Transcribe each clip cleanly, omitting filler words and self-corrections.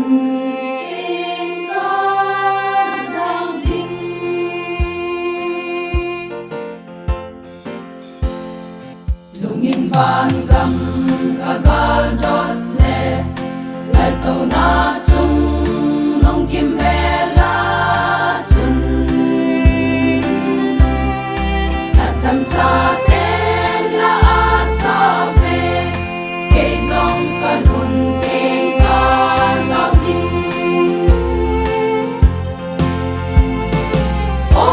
tình ca giao đình lung in van gam kagal dot le ngal to na chung nong kim hela chun tam cha ten la asa ve ke zong kan hun ten ka giao din o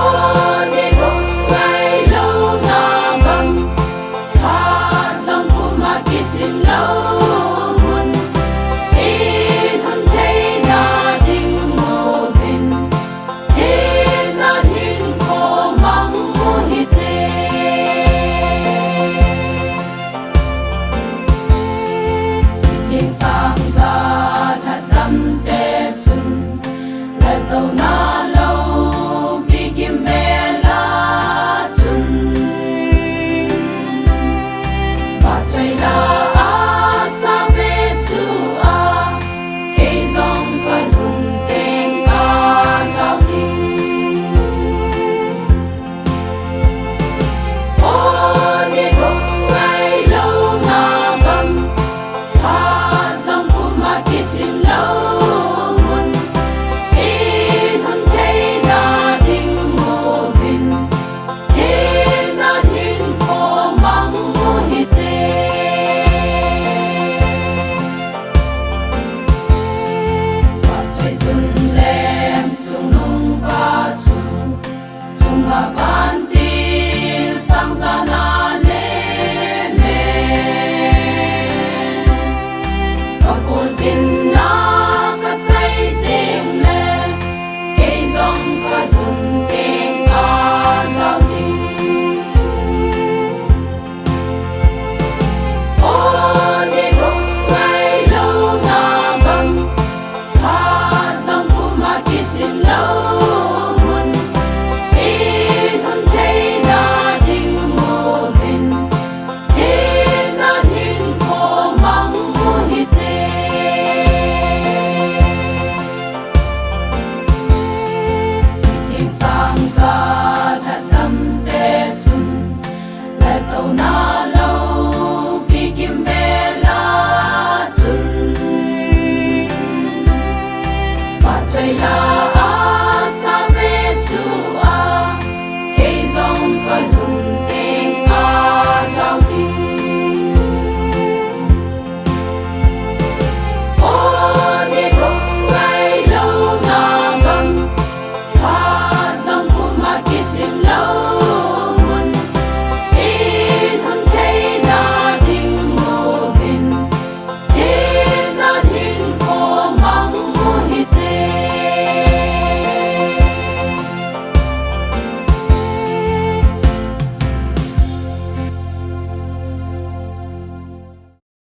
ni lung ngai lâu na gam ha zong kum ma kisim lâu mun in hun thei na ding mo vin thế na hin ko mang mo hi thiên sang ra